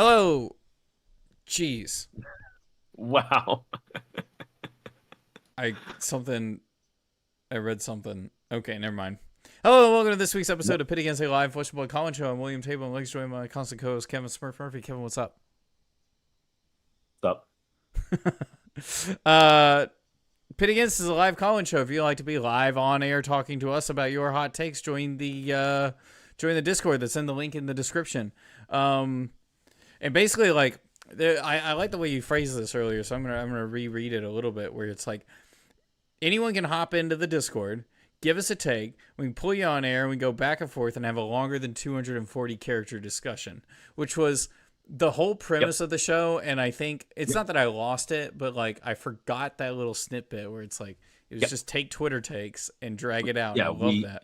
Hello. Jeez. Wow. I something I read something. Okay, never mind. Hello and welcome to this week's episode of Pit Against a Live Flesh and Blood Call-In Show. I'm William Table and Legs joined by my constant co-host Kevin Smurph Murphy. Kevin, what's up? Up. uh Pit Against is a live call-in show. If you'd like to be live on air talking to us about your hot takes, join the Discord that's in the link in the description. And basically, like, I like the way you phrased this earlier, so I'm gonna reread it a little bit, where it's like anyone can hop into the Discord, give us a take, we can pull you on air, and we go back and forth and have a longer than 240 character discussion, which was the whole premise of the show. And I think it's not that I lost it, but like I forgot that little snippet where it's like it was just take Twitter takes and drag it out. Yeah, and I love that.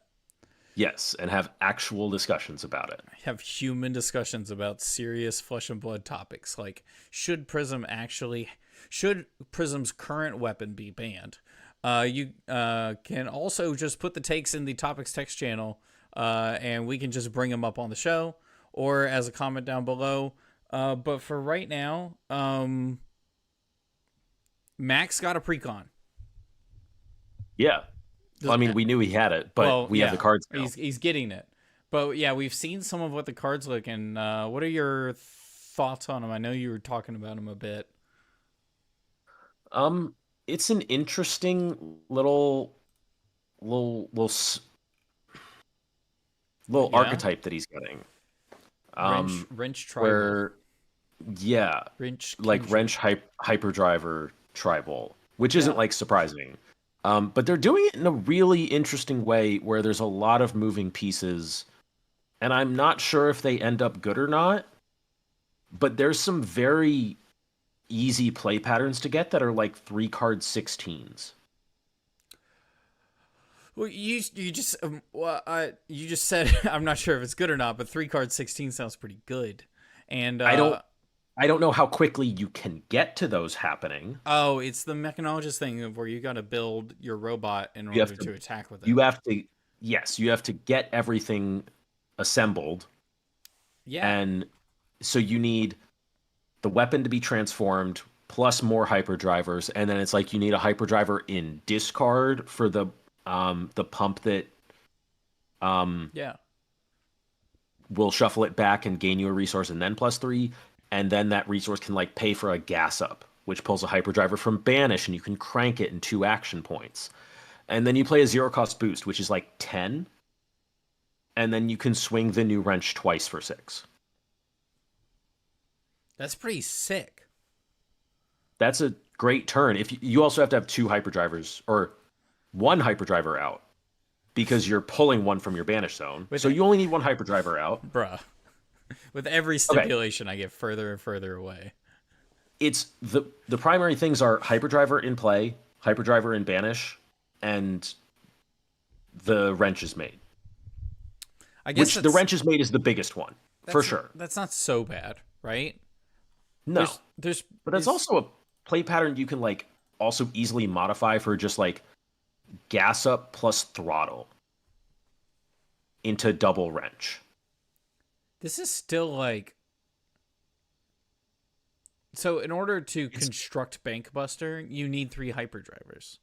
Yes, and have actual discussions about it. Have human discussions about serious flesh and blood topics, like should Prism's current weapon be banned? You can also just put the takes in the topics text channel, and we can just bring them up on the show or as a comment down below. But for right now, Maxx got a precon. Yeah. Well, I mean, we knew he had it, but we have the cards now. He's getting it. But yeah, we've seen some of what the cards look, and what are your thoughts on him? I know you were talking about him a bit. It's an interesting little archetype that he's getting. Wrench tribal. Wrench hyperdriver tribal, which isn't like surprising. But they're doing it in a really interesting way where there's a lot of moving pieces, and I'm not sure if they end up good or not. But there's some very easy play patterns to get that are like 3-card 16s. Well, you just said I'm not sure if it's good or not, but 3-card 16 sounds pretty good. And I don't know how quickly you can get to those happening. Oh, it's the mechanologist thing of where you got to build your robot in order to attack with it. You have to get everything assembled. Yeah. And so you need the weapon to be transformed plus more hyperdrivers, and then it's like you need a hyperdriver in discard for the pump that will shuffle it back and gain you a resource and then +3. And then that resource can like pay for a gas up, which pulls a hyperdriver from Banish, and you can crank it in 2 action points. And then you play a 0-cost boost, which is like 10. And then you can swing the new wrench twice for 6. That's pretty sick. That's a great turn. If you also have to have 2 hyperdrivers or 1 hyperdriver out, because you're pulling one from your Banish zone. So you only need 1 hyperdriver out. Bruh. With every stipulation, I get further and further away. It's the primary things are hyperdriver in play, hyperdriver in Banish, and the wrench is made. I guess the wrench is made is the biggest one for sure. That's not so bad, right? No, but that's also a play pattern you can like also easily modify for just like gas up plus throttle into double wrench. This is still like... So in order to construct Bankbuster, you need 3 hyperdrivers.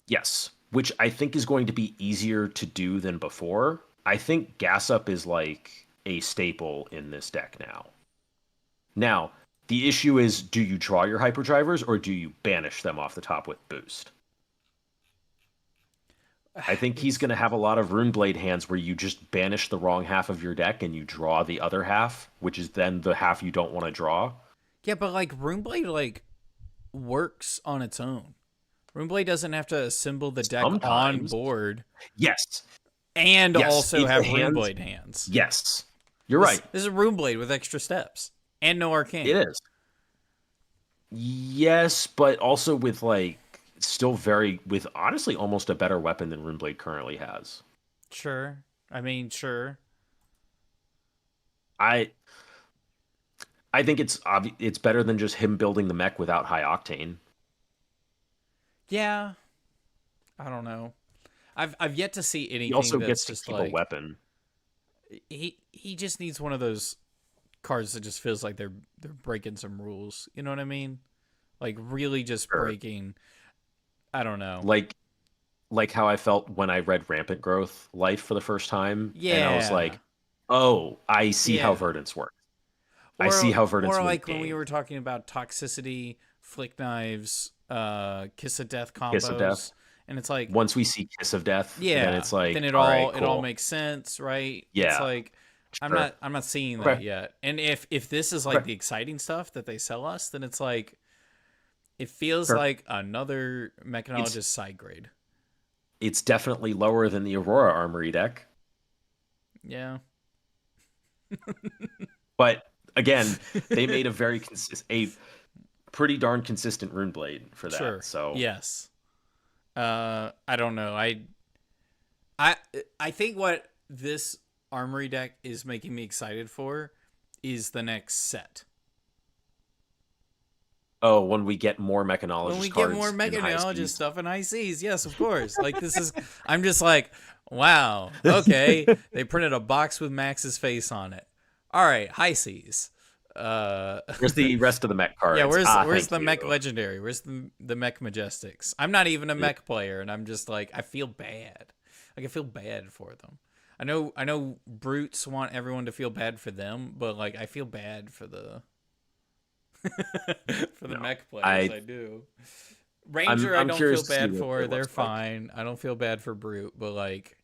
Yes, which I think is going to be easier to do than before. I think gas up is like a staple in this deck now. Now, the issue is, do you draw your hyperdrivers or do you banish them off the top with boost? I think he's going to have a lot of Runeblade hands where you just banish the wrong half of your deck and you draw the other half, which is then the half you don't want to draw. Yeah, but like Runeblade like works on its own. Runeblade doesn't have to assemble the deck on board. Yes. And also have Runeblade hands. Yes. You're right. This is a Runeblade with extra steps. And no arcane. It is. Yes, but also with like with honestly almost a better weapon than Runeblade currently has. Sure. I mean, sure. I think it's better than just him building the mech without high octane. Yeah. I don't know. I've yet to see anything He also that's gets to just keep like a weapon. He just needs one of those cards that just feels like they're breaking some rules. You know what I mean? Like really just breaking. I don't know. Like how I felt when I read Rampant Growth Life for the first time, and I was Yeah. like, "Oh, I see how Yeah. Verdance works. I Or see how Verdance or wins like when we games. were talking about toxicity, flick knives, kiss of death Kiss of Death. combos, and it's like, Once we see Kiss of Death, then yeah, it's like, then it all right, all cool. makes sense, right? It's Yeah, like sure. I'm not seeing that Okay. yet. And if this is like Okay. the exciting stuff that they sell us, then it's like it feels Sure. like another mechanologist side grade. It's definitely lower than the Aurora Armory deck, Yeah. but again, they made a pretty darn consistent rune blade for that. Sure. So Yes. I don't know. I I think what this armory deck is making me excited for is the next set. oh, when we get more When mechanologist we get cards more in high mechanologist seas. stuff in high seas, yes, of course. Like this is, I'm just like, wow, okay. They printed a box with Max's face on it. All right, high seas. Where's the rest of the mech cards? Yeah, where's Thank the you. mech legendary? Where's the mech majestics? I'm not even a mech player, and I'm just like, I feel bad. Like I feel bad for them. I know brutes want everyone to feel bad for them, but like I feel bad for the for the mech players. I do. Ranger, I I'm don't curious feel to see bad what for. it They're looks like. fine. I don't feel bad for brute, but like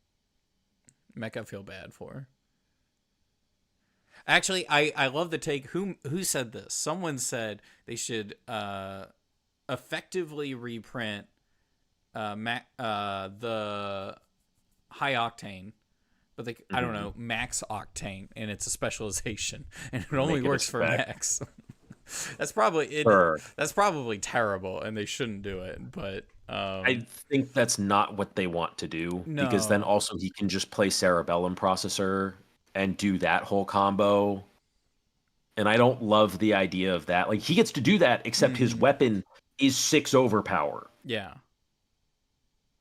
mech, I feel bad for. Actually, I love the take. Who said this? Someone said they should effectively reprint the high octane, but they, I don't know, max octane, and it's a specialization, and it only Make it a works for spec. max. That's probably it. Sure. That's probably terrible, and they shouldn't do it. But I think that's not what they want to do, because then no, also he can just play Cerebellum Processor and do that whole combo. And I don't love the idea of that. Like, he gets to do that, except his weapon is 6 overpower, yeah,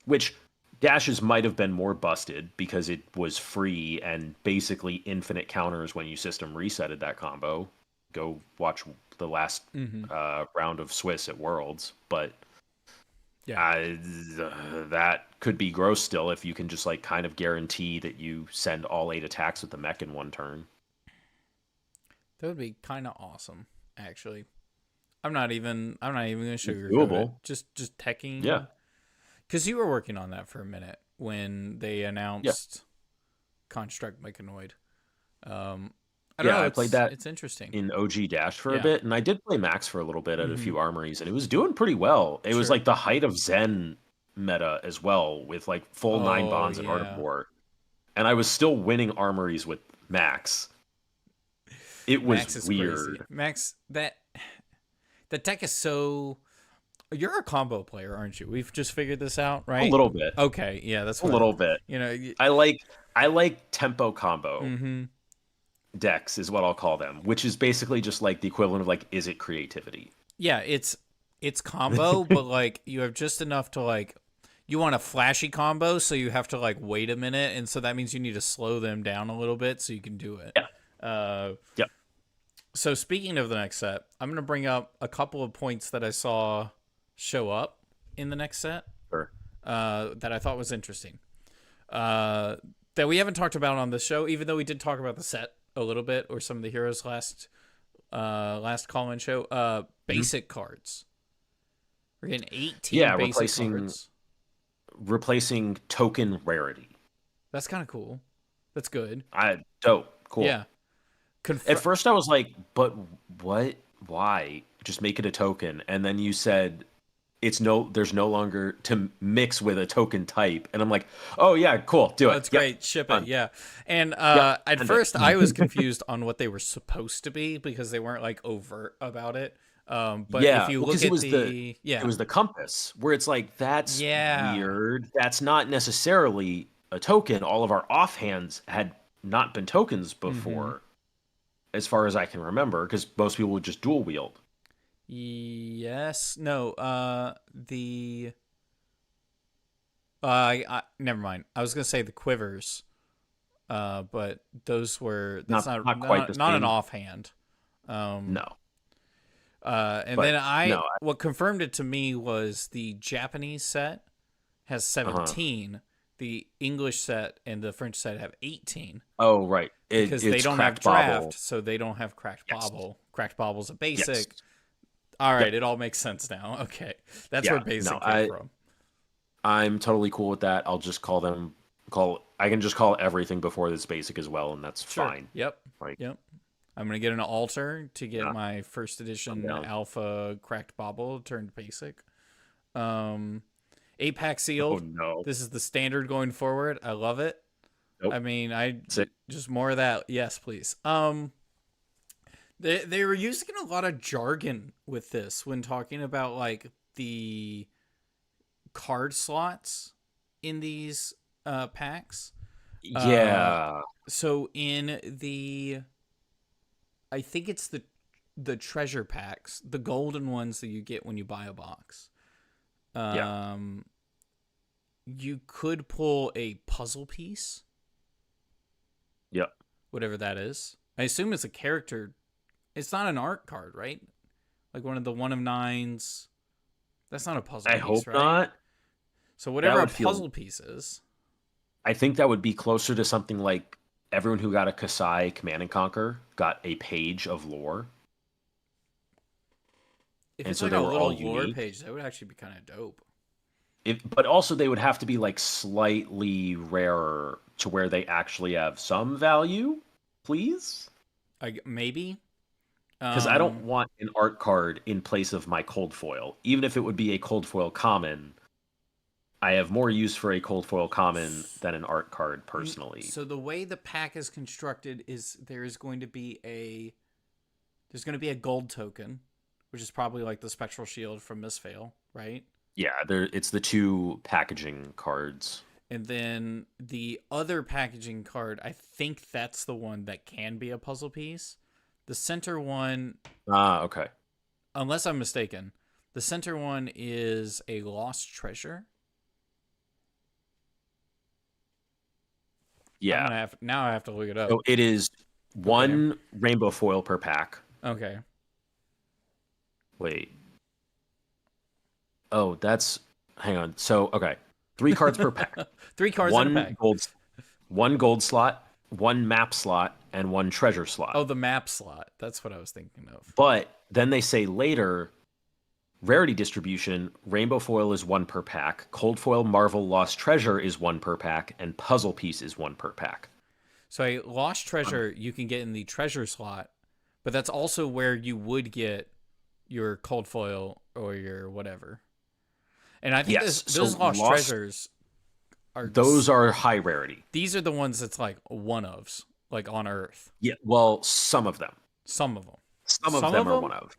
which dashes might have been more busted because it was free and basically infinite counters when you system resetted that combo. Go watch the last round of Swiss at Worlds, but yeah. that could be gross still if you can just like kind of guarantee that you send all 8 attacks with the mech in one turn. That would be kind of awesome, actually. I'm not even gonna sugarcoat doable. it. Just teching. Yeah. Because you were working on that for a minute when they announced Construct Mechanoid. I don't know. I played that It's interesting. in OG Dash for a Yeah. bit, and I did play Max for a little bit at a few armories, and it was doing pretty well. It was Sure. like the height of Zen meta as well, with like full 9 bonds and Art of War. And I was still winning armories with Max. It was Max is weird. crazy. Max, that deck is so. You're a combo player, aren't you? We've just figured this out, right? A little bit. Okay, yeah, that's what A little bit. You know, I like tempo combo decks is what I'll call them, which is basically just like the equivalent of like, is it creativity? yeah, it's combo, but like you have just enough to like. You want a flashy combo, so you have to like wait a minute, and so that means you need to slow them down a little bit so you can do it. Yeah. Yep. So speaking of the next set, I'm gonna bring up a couple of points that I saw show up in the next set Sure. that I thought was interesting. That we haven't talked about on the show, even though we did talk about the set a little bit or some of the heroes last call-in show. Basic cards. We're getting 18 basic cards. Replacing token rarity. That's kind of cool. That's good. Dope. Cool. Yeah. At first I was like, but what? Why? Just make it a token. And then you said there's no longer to mix with a token type. And I'm like, oh yeah, cool. Do it. That's great. Ship it. Yeah. And at first I was confused on what they were supposed to be because they weren't like overt about it. But if you look at it was the compass, where it's like, that's weird. That's not necessarily a token. All of our offhands had not been tokens before, as far as I can remember, because most people would just dual wield. Yes. No. Never mind. I was gonna say the quivers. But those were that's not quite the not an same. offhand. No. And But then no. what confirmed it to me was the Japanese set has 17. The English set and the French set have 18 Oh, right. because they It's don't have cracked draft, bobble. so they don't have cracked Yes. bobble. Cracked bobble's a Yes. basic. All right, Yep. it all makes sense now. Okay, that's Yeah. where basic No, came from. I'm totally cool with that. I'll just I can just call everything before this basic as well, and that's Sure. fine. Yep. Like, Yep. I'm gonna get an altar to get Yeah. my first edition down. alpha cracked bobble turned basic. 8-pack oh sealed. no. This is the standard going forward. I love it. Nope. I mean, I Sick. just more of that. Yes, please. They were using a lot of jargon with this when talking about like the card slots in these packs. Yeah. So in I think it's the treasure packs, the golden ones that you get when you buy a box. Yeah. You could pull a puzzle piece, Yep. whatever that is. I assume it's a character. It's not an art card, right? Like one of the 1 of 9s. That's not a puzzle I piece, hope right? not. So whatever a would feel- puzzle piece is. I think that would be closer to something like everyone who got a Kasai Command and Conquer got a page of lore. If And it's so like they a were little all lore unique. page, that would actually be kind of dope. But also they would have to be like slightly rarer to where they actually have some value, please. Maybe. Because I don't want an art card in place of my cold foil. Even if it would be a cold foil common, I have more use for a cold foil common than an art card personally. So the way the pack is constructed is there's going to be a gold token, which is probably like the spectral shield from Misfail, right? Yeah, it's the 2 packaging cards. And then the other packaging card, I think that's the one that can be a puzzle piece. The center one, Okay. unless I'm mistaken, the center one is a lost treasure. Yeah. Now I have to look it up. So it is 1 rainbow foil per pack. Okay. Wait. Oh, hang on. So, okay. 3 cards per pack. 3 cards in a pack. One gold slot, 1 map slot, and 1 treasure slot. Oh, the map slot. That's what I was thinking of. But then they say later, rarity distribution, rainbow foil is 1 per pack, cold foil Marvel Lost Treasure is 1 per pack, and puzzle piece is 1 per pack. So a lost treasure you can get in the treasure slot, but that's also where you would get your cold foil or your whatever. And I think those lost treasures are high rarity. These are the ones that's like one ofs, like on Earth. Yeah, well, some of them. Some of them. Some of them are one of.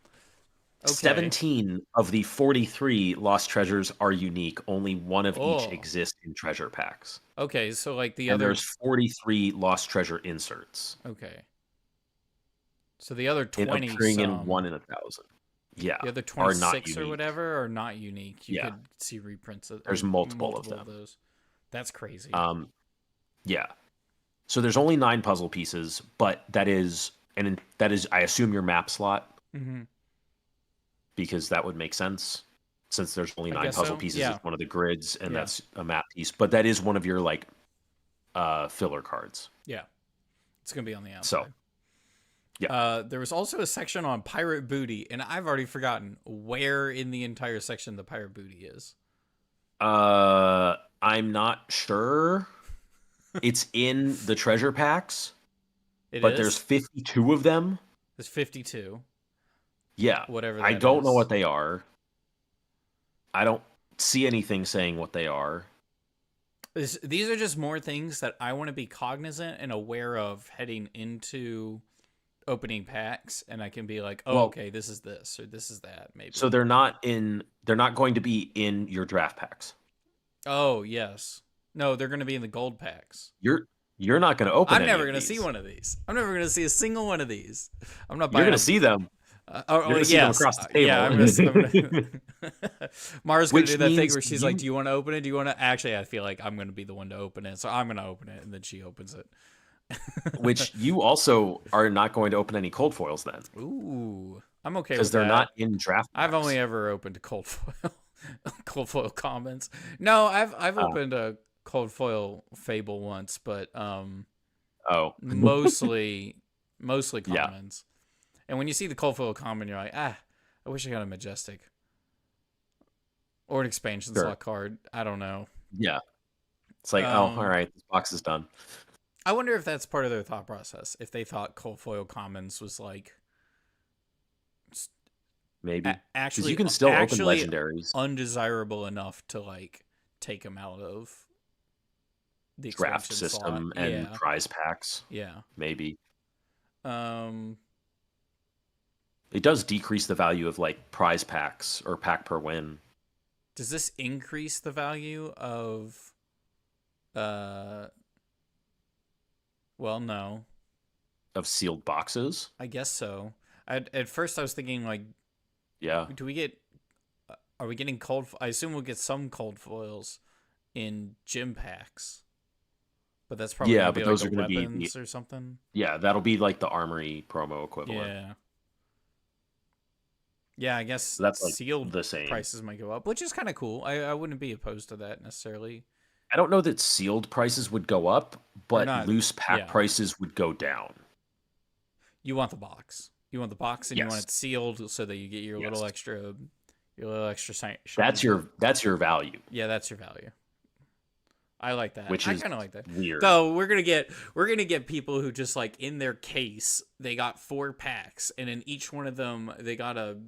Okay. 17 of the 43 lost treasures are unique. Only 1 of each exists in treasure packs. Okay, so like there's 43 lost treasure inserts. Okay. So the other 20 appearing in 1 in 1,000. Yeah. The other 26 or whatever are not unique. You could see reprints of there's multiple of them. Of those. That's crazy. Yeah. So there's only 9 puzzle pieces, but that is I assume your map slot. Mm-hmm. Because that would make sense since there's only 9 puzzle pieces. Yeah. It's one of the grids, and that's a map piece. But that is one of your like filler cards. Yeah. It's gonna be on the outside. So yeah. There was also a section on pirate booty, and I've already forgotten where in the entire section the pirate booty is. I'm not sure. It's in the treasure packs. But there's 52 of them. There's 52. Yeah. Whatever that I don't is. know what they are. I don't see anything saying what they are. These are just more things that I want to be cognizant and aware of heading into opening packs, and I can be like, okay, this is this or this is that, maybe. So they're not going to be in your draft packs. Oh, yes. No, they're going to be in the gold packs. You're not going to open I'm never going to see one of these. I'm never going to see a single one of these. I'm not buying You're going to see them. You're going to see them across the table. Yeah, I'm gonna Mara's going to do that thing where she's like, do you want to open it? Do you want to... Actually, I feel like I'm going to be the one to open it, so I'm going to open it, and then she opens it. Which you also are not going to open any cold foils then. Ooh, I'm okay Because with they're that. not in draft I've packs. only ever opened cold foil, cold foil commons. No, I've opened a cold foil fable once, but Oh. mostly Yeah, commons. And when you see the cold foil common, you're like, I wish I got a majestic or an expansion sure. slot card. I don't know. Yeah. It's like, oh, all Um, right, this box is done. I wonder if that's part of their thought process. If they thought cold foil commons was like Maybe. Because you actually can still open legendaries. undesirable enough to like take them out of the Draft expansion slot. system and Yeah, prize packs. yeah. Maybe. Um, It does decrease the value of like prize packs or pack per win. does this increase the value of? Uh, well, no. Of sealed boxes. I guess so. At first I was thinking like, Yeah. do we get? Are we getting cold? I assume we'll get some cold foils in gym packs, but that's probably Yeah, gonna but be like those the are going to be weapons or something. yeah, that'll be like the armory promo equivalent. Yeah. Yeah, I guess So that's like sealed the same. prices might go up, which is kind of cool. I wouldn't be opposed to that necessarily. I don't know that sealed prices would go up, Or but not. loose pack Yeah. prices would go down. You want the box. You want the box and you want Yes. it sealed so that you get your little Yes. extra shiny. That's your value, Yeah, that's your value. I like that. which I is kind of like that. weird. Though we're gonna get people who just like in their case they got 4 packs and in each one of them they got a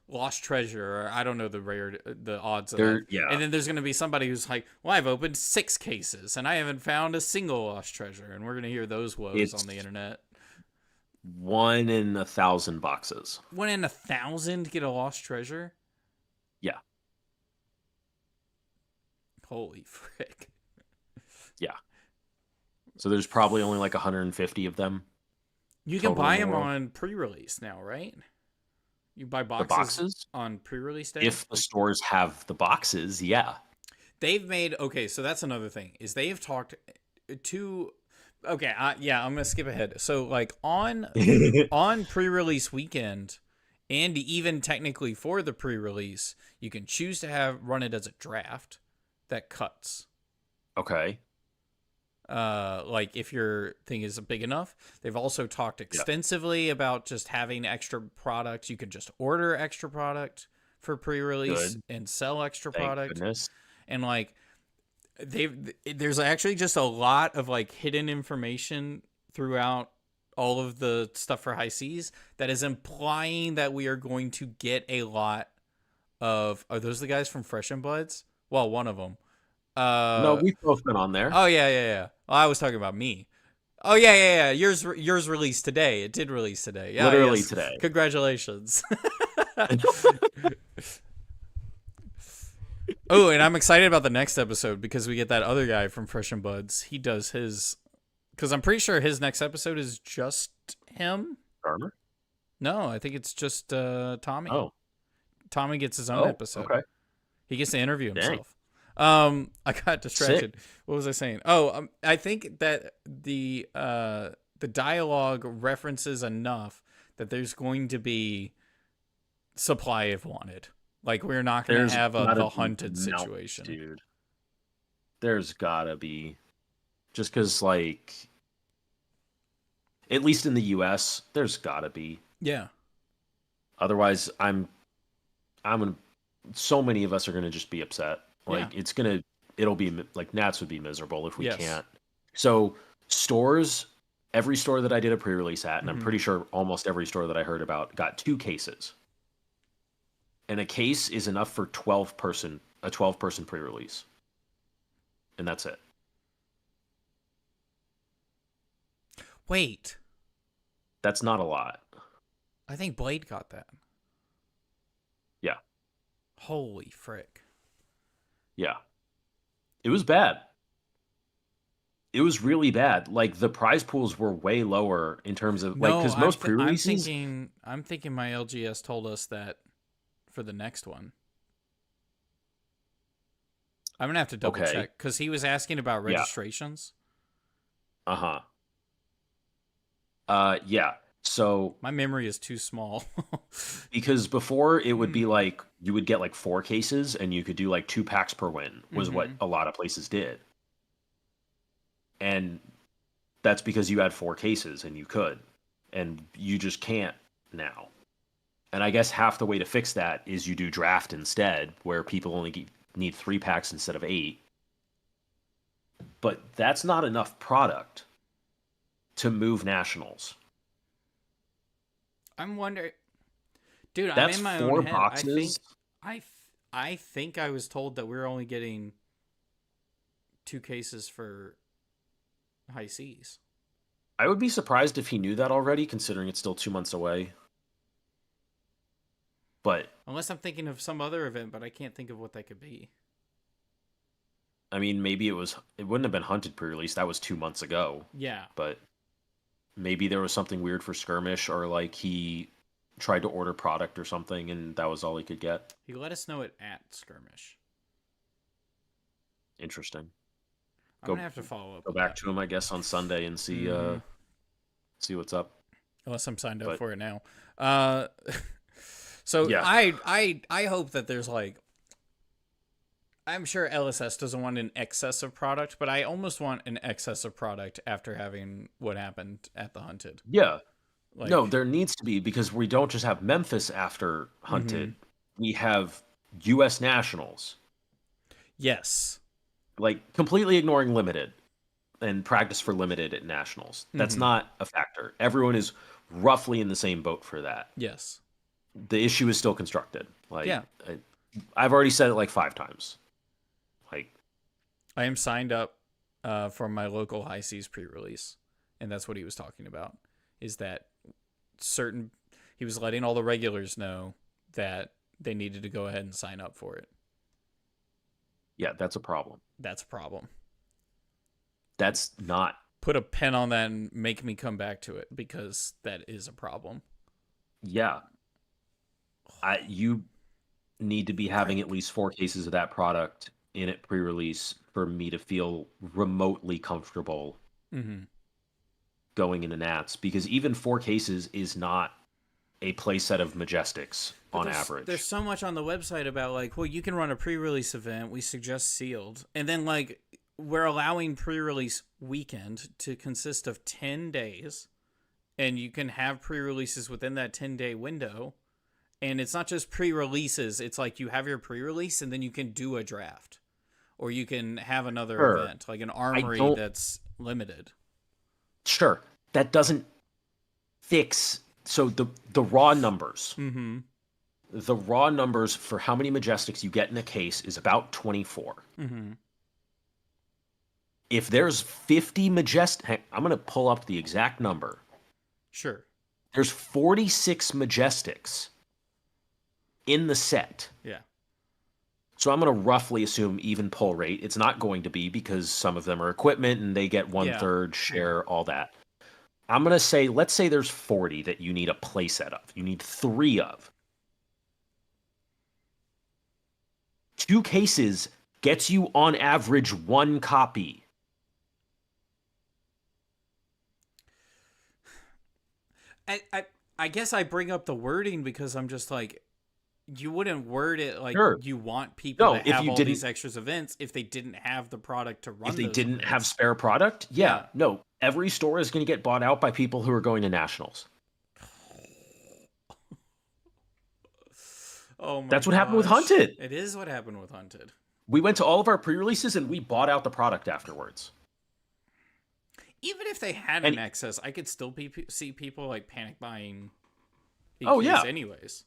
lost treasure or I don't know the odds of that. Yeah. And then there's gonna be somebody who's like, well, I've opened 6 cases and I haven't found a single lost treasure, and we're gonna hear those woes on the internet. 1 in 1,000 boxes. 1 in 1,000 to get a lost treasure. Yeah. Holy frick. Yeah. So there's probably only like 150 of them. You can buy them world. on pre-release now, right? You buy The boxes on pre-release day? if the stores have the boxes. Yeah. They've made okay, so that's another thing. Is they've talked to okay, yeah, I'm going to skip ahead. So like on pre-release weekend and even technically for the pre-release, you can choose to run it as a draft that cuts. Okay. Like if your thing is big enough. They've also talked extensively about just having extra products. You can just order extra product for pre-release and sell extra Thank product. goodness. And like there's actually just a lot of like hidden information throughout all of the stuff for High Seas that is implying that we are going to get a lot of. Are those the guys from Fresh and Bloods? Well, one of them. No, we've both been on there. Oh yeah. Well, I was talking about me. Oh yeah. Yours released today. It did release today. Yeah, Literally today. Congratulations. Oh, and I'm excited about the next episode because we get that other guy from Fresh and Buds. He does his, because I'm pretty sure his next episode is just him. Armor? No, I think it's just Tommy. Oh, Tommy gets his own episode. Okay. He gets to interview Dang. himself. I got distracted. Sick. What was I saying? Oh, I think that the dialogue references enough that there's going to be supply if wanted. Like we're not going to have the hunted situation, dude. There's gotta be, just because like, at least in the U.S., there's gotta be. Yeah. Otherwise, I'm gonna. So many of us are gonna just be upset. Like it'll be like Nats would be miserable if we can't. So stores, every store that I did a pre-release at, and I'm pretty sure almost every store that I heard about got 2 cases. And a case is enough for a 12-person pre-release. And that's it. Wait. That's not a lot. I think Blade got that. Yeah. Holy frick. Yeah. It was bad. It was really bad. Like the prize pools were way lower in terms of because most pre-releases. I'm thinking my LGS told us that for the next one. I'm gonna have to double check because he was asking about registrations. Uh-huh. Yeah. So My memory is too small. because before it would be like you would get like 4 cases and you could do like 2 packs per win was what a lot of places did. And that's because you had 4 cases and you could. And you just can't now. And I guess half the way to fix that is you do draft instead, where people only need 3 packs instead of 8. But that's not enough product to move nationals. I'm wondering, dude. That's I'm in my 4 own head. boxes. I think I was told that we're only getting 2 cases for high seas. I would be surprised if he knew that already, considering it's still 2 months away. But Unless I'm thinking of some other event, but I can't think of what that could be. I mean, maybe it wouldn't have been hunted pre-release. That was 2 months ago. Yeah. But maybe there was something weird for skirmish, or like he tried to order product or something and that was all he could get. He let us know it at skirmish. Interesting. I'm gonna have to follow up. Go back to him, I guess, on Sunday and see what's up. Unless I'm signed up But- for it now. So Yeah. I hope that there's like, I'm sure LSS doesn't want an excess of product, but I almost want an excess of product after having what happened at the Hunted. Yeah. Like, No, there needs to be, because we don't just have Memphis after Hunted. We have U.S. Nationals. yes. Like, completely ignoring Limited and practice for Limited at Nationals. That's not a factor. Everyone is roughly in the same boat for that. Yes. The issue is still constructed. Like, Yeah. I've already said it like 5 times. Like, I am signed up for my local high seas pre-release, and that's what he was talking about. Is that he was letting all the regulars know that they needed to go ahead and sign up for it. yeah, that's a problem. That's a problem. That's not. Put a pen on that and make me come back to it, because that is a problem. Yeah. You need to be having at least 4 cases of that product in it pre-release for me to feel remotely comfortable going into Nats, because even 4 cases is not a play set of Majestics on average. There's so much on the website about like, well, you can run a pre-release event. We suggest sealed. And then like, we're allowing pre-release weekend to consist of 10 days, and you can have pre-releases within that 10-day window. And it's not just pre-releases. It's like you have your pre-release and then you can do a draft, or you can have another event, like an armory that's limited. Sure. That doesn't fix. So the raw numbers, the raw numbers for how many Majestics you get in a case is about 24. If there's 50 Majestic, I'm going to pull up the exact number. Sure. There's 46 Majestics in the set. Yeah. So I'm going to roughly assume even pull rate. It's not going to be, because some of them are equipment and they get 1/3 share, all that. I'm going to say, let's say there's 40 that you need a playset of. You need 3 of. 2 cases gets you on average 1 copy. I guess I bring up the wording because I'm just like, you wouldn't word it like you want people to have all these extras events if they didn't have the product to run. If they didn't have spare product, no. Every store is going to get bought out by people who are going to nationals. Oh my! That's what happened with Hunted. It is what happened with Hunted. We went to all of our pre-releases and we bought out the product afterwards. Even if they had an excess, I could still see people like panic buying. Oh yeah. Anyways,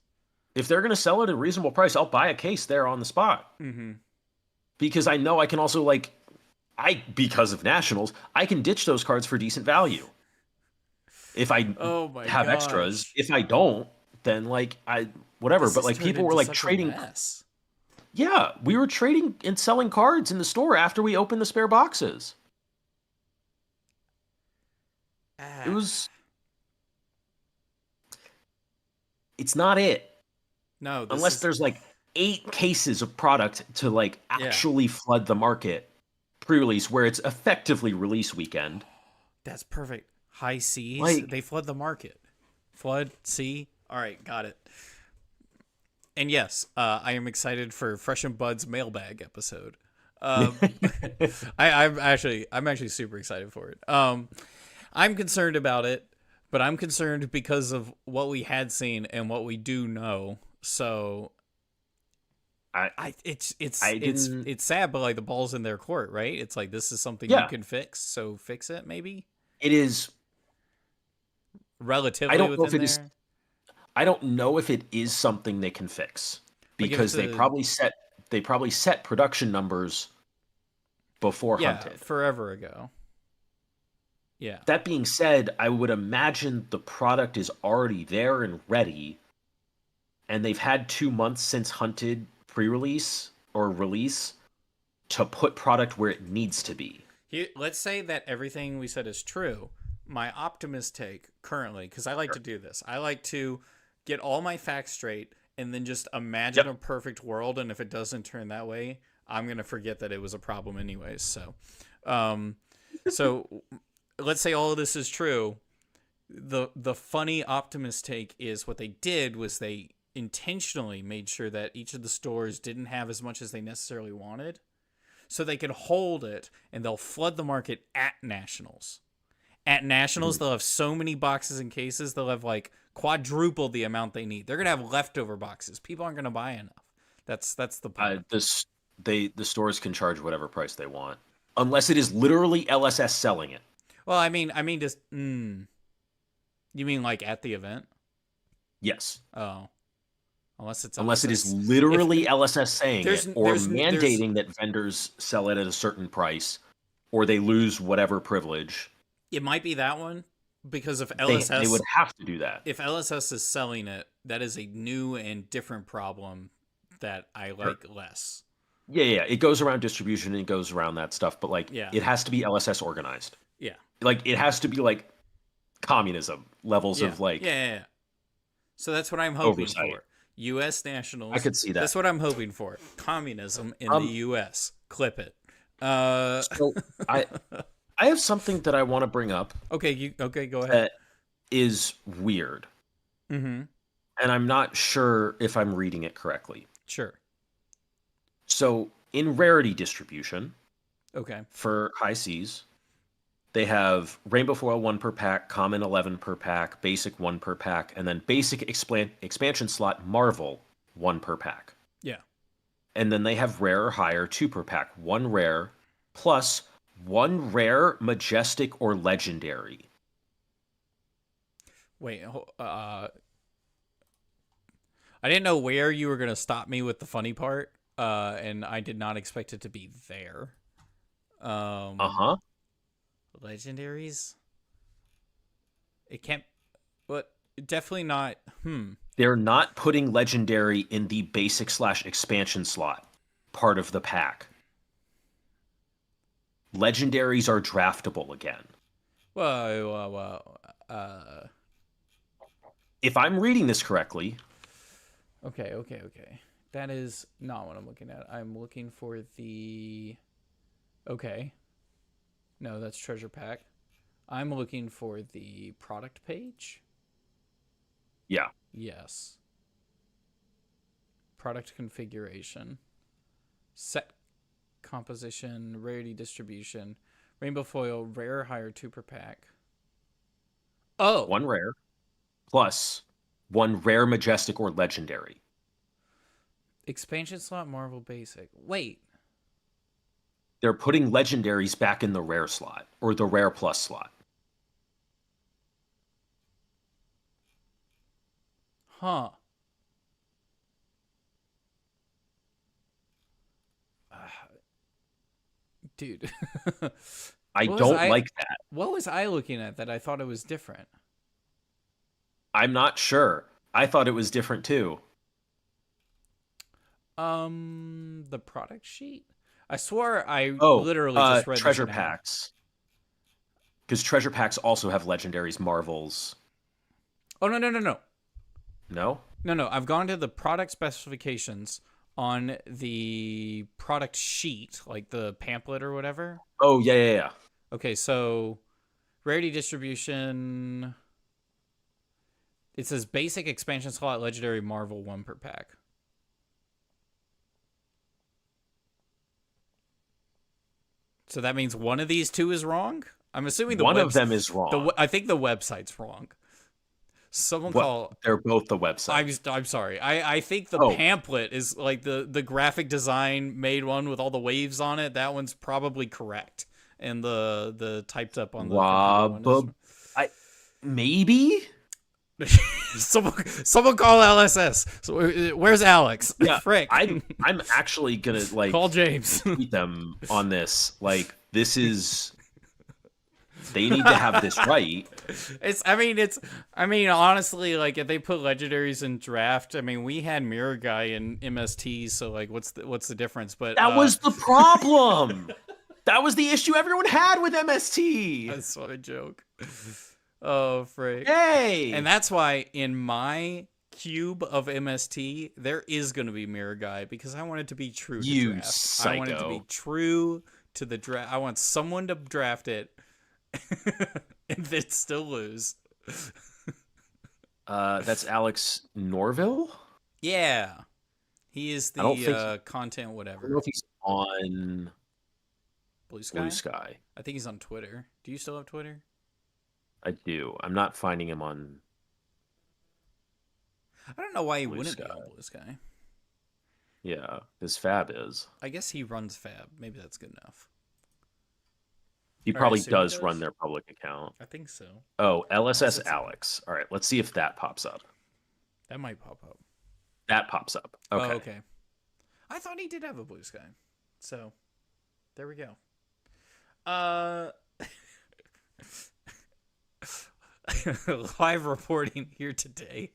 if they're going to sell it at a reasonable price, I'll buy a case there on the spot. Because I know I can also because of nationals, I can ditch those cards for decent value. If I have extras, if I don't, then whatever. But people were trading. Yeah, we were trading and selling cards in the store after we opened the spare boxes. It was. It's not it. No, unless there's 8 cases of product to actually flood the market pre-release, where it's effectively release weekend. That's perfect. High seas, Like, they flood the market. Flood, sea. All right, got it. And yes, I am excited for Fresh and Bud's mailbag episode. Um, I'm actually super excited for it. I'm concerned about it, but I'm concerned because of what we had seen and what we do know. So it's I didn't. it's sad, but like the ball's in their court, right? It's like this is something you Yeah, can fix, so fix it maybe it is. I relatively don't know if within it is. there. I don't know if it is something they can fix Like if because it's a they probably set production numbers before yeah, hunted. forever ago. Yeah. That being said, I would imagine the product is already there and ready, and they've had 2 months since hunted pre-release or release to put product where it needs to be. Here, let's say that everything we said is true. My optimist take currently, because I like to do this, I like to get all my facts straight and then just imagine a perfect world. And if it doesn't turn that way, I'm gonna forget that it was a problem anyways. So let's say all of this is true. The funny optimist take is what they did was they intentionally made sure that each of the stores didn't have as much as they necessarily wanted, so they can hold it, and they'll flood the market at nationals. At nationals, they'll have so many boxes and cases, they'll have like quadruple the amount they need. They're gonna have leftover boxes. People aren't gonna buy enough. That's the point. The stores can charge whatever price they want, unless it is literally LSS selling it. Well, I mean, just you mean like at the event? Yes. Oh, unless it's Unless it LSS. is literally LSS saying it, or there's mandating that vendors sell it at a certain price, or they lose whatever privilege. It might be that one, because if They LSS would have to do that. if LSS is selling it, that is a new and different problem that I like less. Yeah. It goes around distribution and it goes around that stuff, but like Yeah. it has to be LSS organized. Yeah. Like it has to be like communism levels of like yeah. So that's what I'm hoping oversight. for. U.S. nationals. I could see that. That's what I'm hoping for. Communism in the U.S. Clip it. So I have something that I want to bring up. Okay, go ahead. That is weird. Mm-hmm. And I'm not sure if I'm reading it correctly. Sure. So in rarity distribution, Okay. for high seas, they have rainbow foil 1 per pack, common 11 per pack, basic 1 per pack, and then basic expansion slot Marvel 1 per pack. Yeah. And then they have rare or higher 2 per pack, 1 rare plus 1 rare, majestic, or legendary. Wait. I didn't know where you were gonna stop me with the funny part, and I did not expect it to be there. Legendaries. It can't. But definitely not. They're not putting legendary in the basic / expansion slot part of the pack. Legendaries are draftable again. Well. If I'm reading this correctly. Okay. That is not what I'm looking at. I'm looking for the. Okay. No, that's treasure pack. I'm looking for the product page. Yeah. Yes. Product configuration. Set composition, rarity distribution, rainbow foil, rare, higher 2 per pack. Oh! 1 rare plus 1 rare, majestic, or legendary. Expansion slot, Marvel basic. Wait. They're putting legendaries back in the rare slot, or the rare plus slot. Huh. Dude. I don't like that. What was I looking at that I thought it was different? I'm not sure. I thought it was different too. The product sheet? I swore I literally just read treasure packs. Because treasure packs also have legendaries, marvels. Oh, no. No? No. I've gone to the product specifications on the product sheet, like the pamphlet or whatever. Oh, yeah. Okay, so Rarity distribution. It says basic expansion slot legendary Marvel 1 per pack. So that means one of these two is wrong? I'm assuming one of them is wrong. I think the website's wrong. They're both the website. I'm sorry. I think the pamphlet is like the graphic design made one with all the waves on it. That one's probably correct. And the typed up on the maybe? someone call LSS. So, where's Alex? Yeah, Frick. I'm actually gonna call James. Tweet them on this. Like, this is. They need to have this right. I mean, honestly, like, if they put legendaries in draft, I mean, we had Mirror Guy in MST, so like, what's the difference? But that was the problem. That was the issue everyone had with MST. That's what a joke. Oh, frick. Hey! And that's why in my cube of MST, there is going to be Mirror Guy, because I want it to be true to draft. Psycho. I want it to be true to the draft. I want someone to draft it and then still lose. That's Alex Norville? Yeah. He is the content whatever. I don't know if he's on Bluesky. I think he's on Twitter. Do you still have Twitter? I do. I'm not finding him on. I don't know why he wouldn't be on Bluesky. Yeah, his Fab is. I guess he runs Fab. Maybe that's good enough. He probably does run their public account. I think so. Oh, LSS Alex. All right, let's see if that pops up. That might pop up. That pops up. Okay. Oh, okay. I thought he did have a Bluesky. So, there we go. Live reporting here today.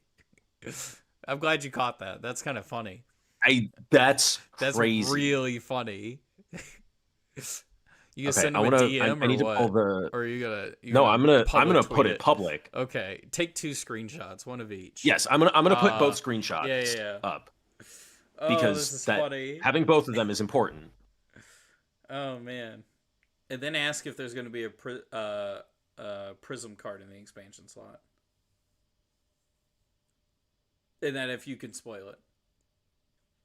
I'm glad you caught that. That's kind of funny. That's crazy. Really funny. You gonna send him a DM I need or what? to pull the... Or are you gonna? I'm gonna put it public. Okay, take 2 screenshots, one of each. Yes, I'm gonna put both screenshots up. Because this is funny. Having both of them is important. Oh man, and then ask if there's gonna be a Prism card in the expansion slot, and then if you can spoil it.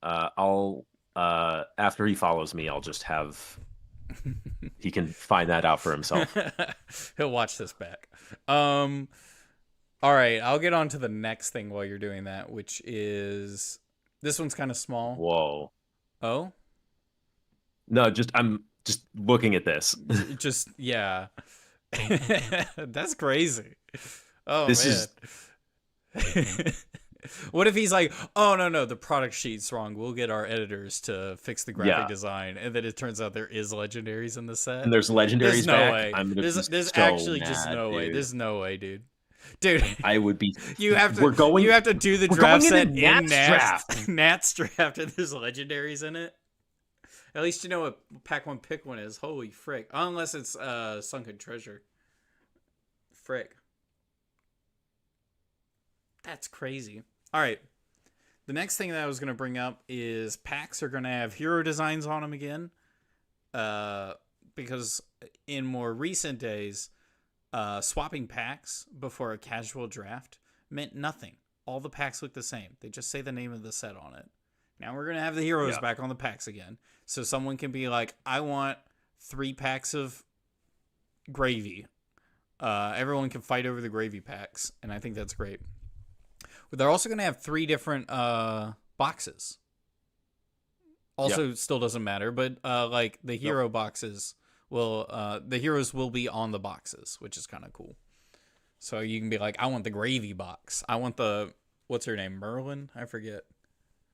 I'll after he follows me, I'll just have. He can find that out for himself. He'll watch this back. All right, I'll get on to the next thing while you're doing that, which is this one's kind of small. Whoa. Oh? No, I'm just looking at this. Yeah. That's crazy. Oh, this man. What if he's like, oh, no, the product sheet's wrong. We'll get our editors to fix the graphic design. And then it turns out there is legendaries in the set. And there's legendaries no back. way. There's so actually mad, just no way. dude. There's no way, dude. Dude, I would be. You have to do the draft set in draft. Nat's draft, and there's legendaries in it. At least you know what pack 1 pick 1 is. Holy frick! Unless it's Sunken Treasure. Frick. That's crazy. All right. The next thing that I was going to bring up is packs are going to have hero designs on them again. Because in more recent days, swapping packs before a casual draft meant nothing. All the packs look the same. They just say the name of the set on it. Now we're going to have the heroes back on the packs again. So someone can be like, I want 3 packs of gravy. Everyone can fight over the gravy packs. And I think that's great. But they're also going to have 3 different boxes. Also, still doesn't matter. But like the hero boxes will, the heroes will be on the boxes, which is kind of cool. So you can be like, I want the gravy box. I want the, what's her name? Merlin? I forget.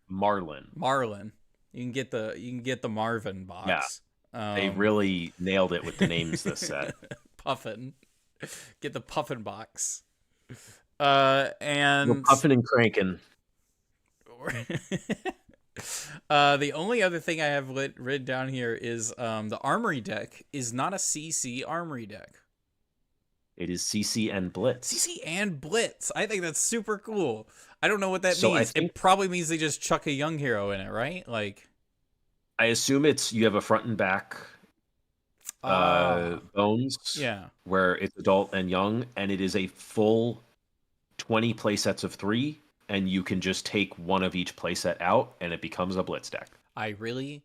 Marlin. You can get the Marvin box. Yeah. They really nailed it with the names this set. Puffin. Get the Puffin box. And we're puffing and cranking. The only other thing I have written down here is the Armory deck is not a CC Armory deck. It is CC and Blitz. CC and Blitz. I think that's super cool. I don't know what that means. It probably means they just chuck a young hero in it, right? Like, I assume you have a front and back Bones, Yeah. where it's adult and young, and it is a full 20 play sets of 3, and you can just take one of each playset out, and it becomes a blitz deck. I really,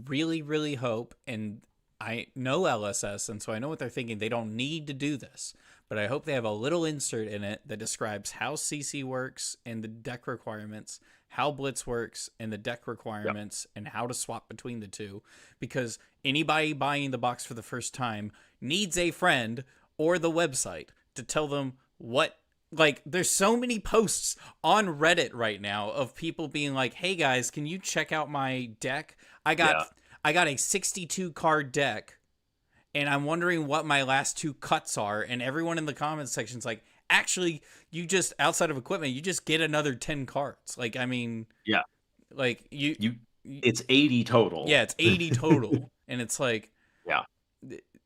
really, really hope, and I know LSS, and so I know what they're thinking. They don't need to do this, but I hope they have a little insert in it that describes how CC works and the deck requirements, how Blitz works and the deck requirements, and how to swap between the two. Because anybody buying the box for the first time needs a friend or the website to tell them what. Like, there's so many posts on Reddit right now of people being like, hey guys, can you check out my deck? I got a 62 card deck, and I'm wondering what my last 2 cuts are. And everyone in the comments section's like, actually, you just, outside of equipment, you just get another 10 cards. Like, I mean, yeah, like it's 80 total. Yeah, it's 80 total. And it's like, yeah,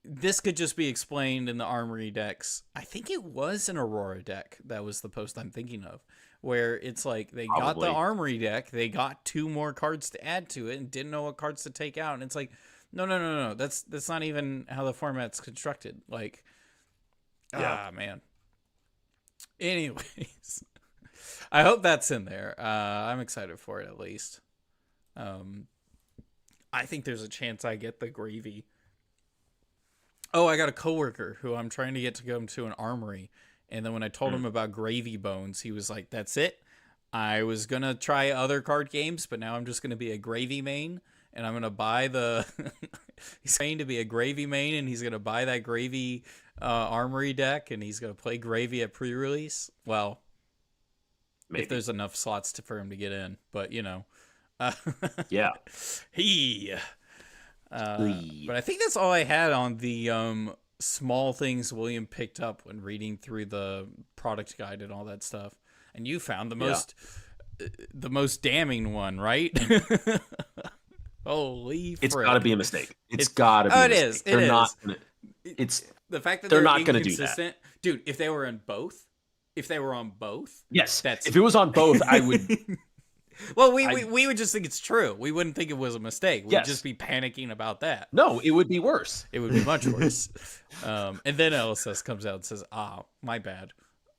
this could just be explained in the Armory decks. I think it was an Aurora deck. That was the post I'm thinking of, where it's like they got the Armory deck, they got 2 more cards to add to it, and didn't know what cards to take out. And it's like, no. That's not even how the format's constructed. Like, man. Anyways, I hope that's in there. I'm excited for it at least. I think there's a chance I get the Gravy. Oh, I got a coworker who I'm trying to get to go to an Armory, and then when I told him about Gravy Bones, he was like, "That's it. I was gonna try other card games, but now I'm just gonna be a Gravy main, and I'm gonna buy the." He's saying to be a Gravy main, and he's gonna buy that Gravy Armory deck, and he's gonna play Gravy at pre-release. Well, maybe. If there's enough slots for him to get in, but you know, yeah, but I think that's all I had on the small things William picked up when reading through the product guide and all that stuff. And you found the most damning one, right? Holy frick. It's got to be a mistake. It's got to be a mistake. It is. Not gonna, it's the fact that they're not going to do that. Dude, if they were on both, yes. If it was on both, I would. Well, we would just think it's true. We wouldn't think it was a mistake. We'd just be panicking about that. No, it would be worse. It would be much worse. And then LSS comes out and says, my bad.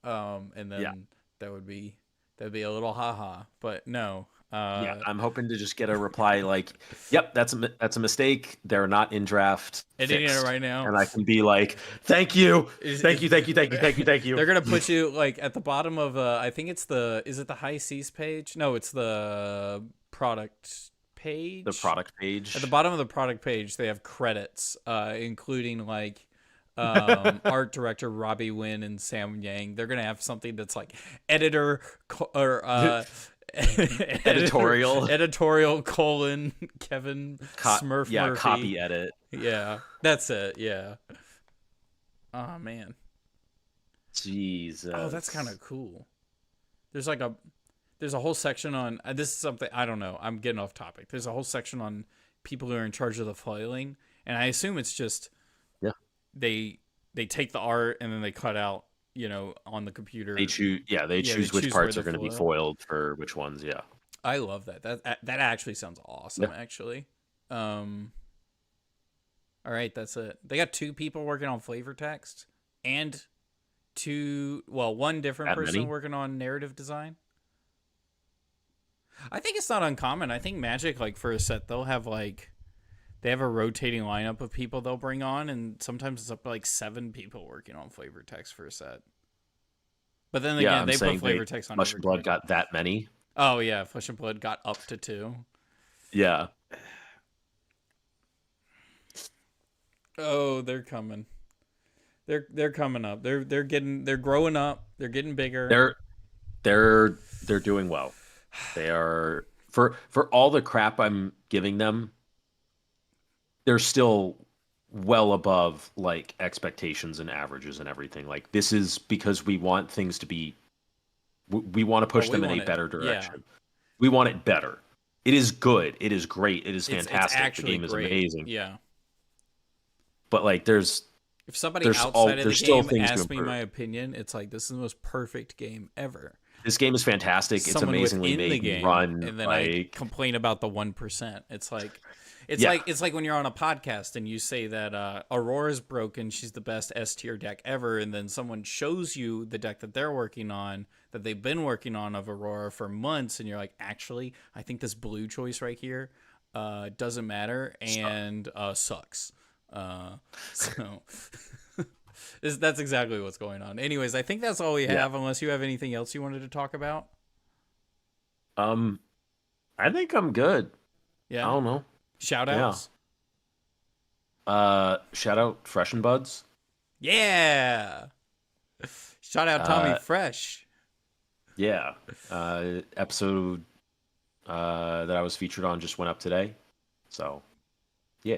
And then that would be a little haha. But no. I'm hoping to just get a reply like, "Yep, that's a mistake. They're not in draft. Editing it right now," and I can be like, "Thank you. They're gonna put you like at the bottom of I think it's is it the High Seas page? No, it's the product page. The product page. At the bottom of the product page, they have credits, including like art director Robbie Wynn and Sam Yang. They're gonna have something that's like editor or editorial Kevin Smurph Murphy. Copy edit. Yeah, that's it. Yeah. Oh man. Jesus. Oh, that's kind of cool. There's a whole section on this is something I don't know. I'm getting off topic. There's a whole section on people who are in charge of the foiling, and I assume it's just they take the art and then they cut out, you know, on the computer. They choose which parts are going to be foiled for which ones. Yeah. I love that. That actually sounds awesome. Yeah. Actually. All right, that's it. They got 2 people working on flavor text and one different person working on narrative design. I think it's not uncommon. I think Magic, like for a set, they'll have they have a rotating lineup of people they'll bring on, and sometimes it's up to like 7 people working on flavor text for a set. But then again, they put flavor text on. Flesh and Blood got that many. Oh yeah, Flesh and Blood got up to 2. Yeah. Oh, they're coming. They're coming up. They're growing up. They're getting bigger. They're doing well. They are for all the crap I'm giving them. They're still well above like expectations and averages and everything. Like this is because we want things to be. We want to push them in a better direction. Yeah. We want it better. It is good. It is great. It is fantastic. The game is amazing. Yeah. But like, if somebody outside of the game asks me my opinion, it's like this is the most perfect game ever. This game is fantastic. It's amazingly made. The game, run, and then I complain about the 1%. It's like It's like when you're on a podcast and you say that Aurora's broken, she's the best S tier deck ever, and then someone shows you the deck that they're working on, that they've been working on of Aurora for months, and you're like, actually, I think this blue choice right here doesn't matter and sucks. So that's exactly what's going on. Anyways, I think that's all we have, unless you have anything else you wanted to talk about. I think I'm good. Yeah. I don't know. Shout outs. Yeah. Shout out Fresh and Buds. Yeah. Shout out Tommy Fresh. Yeah. Episode that I was featured on just went up today. So, yeah.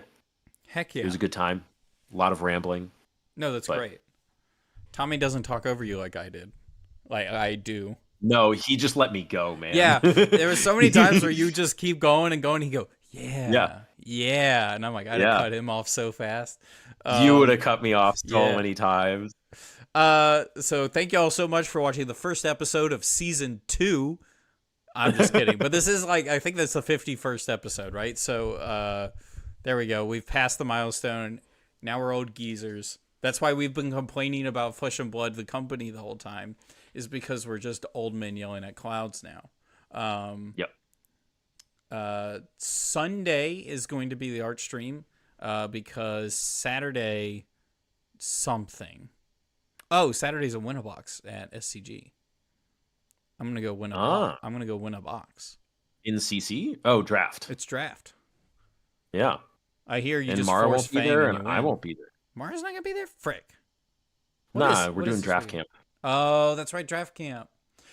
Heck yeah. It was a good time. A lot of rambling. No, that's great. Tommy doesn't talk over you like I did. Like I do. No, he just let me go, man. Yeah. There were so many times where you just keep going and going. And he'd go, yeah. And I'm like, I'd have cut him off so fast. You would have cut me off so many times. So thank you all so much for watching the first episode of season 2. I'm just kidding. But this is I think that's the 51st episode, right? So there we go. We've passed the milestone. Now we're old geezers. That's why we've been complaining about Flesh and Blood, the company, the whole time, is because we're just old men yelling at clouds now. Sunday is going to be the art stream because Saturday something. Oh, Saturday's a win-a-box at SCG. I'm gonna go win a box. I'm gonna go win a box. In CC? Oh, draft. It's draft. Yeah. I hear you. And just Mara force won't be Fang there, and and you I win. won't be there. Mara's not gonna be there. Frick. We're doing draft camp. Oh, that's right, draft camp.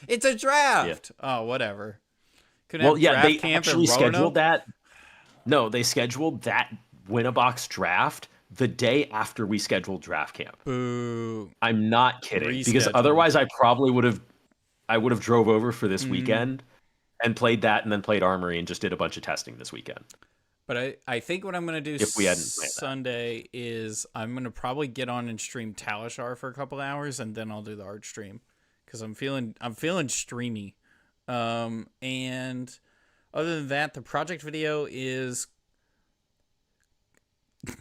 It's a draft. Yeah. Oh, whatever. They actually scheduled that. No, they scheduled that win-a-box draft the day after we scheduled draft camp. Boo. I'm not kidding. Because otherwise I probably would have drove over for this weekend and played that and then played Armory and just did a bunch of testing this weekend. But I think what I'm going to do if we hadn't planned Sunday is I'm going to probably get on and stream Talishar for a couple hours, and then I'll do the art stream because I'm feeling streamy. And other than that, the project video is well,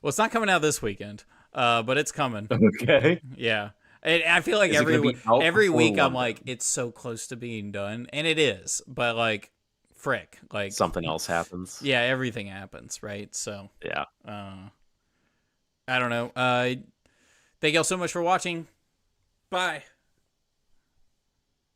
it's not coming out this weekend, but it's coming. Okay. Yeah. I feel like every week I'm like, it's so close to being done, and it is, but frick, something else happens. Yeah, everything happens, right? So yeah. I don't know. Thank y'all so much for watching. Bye.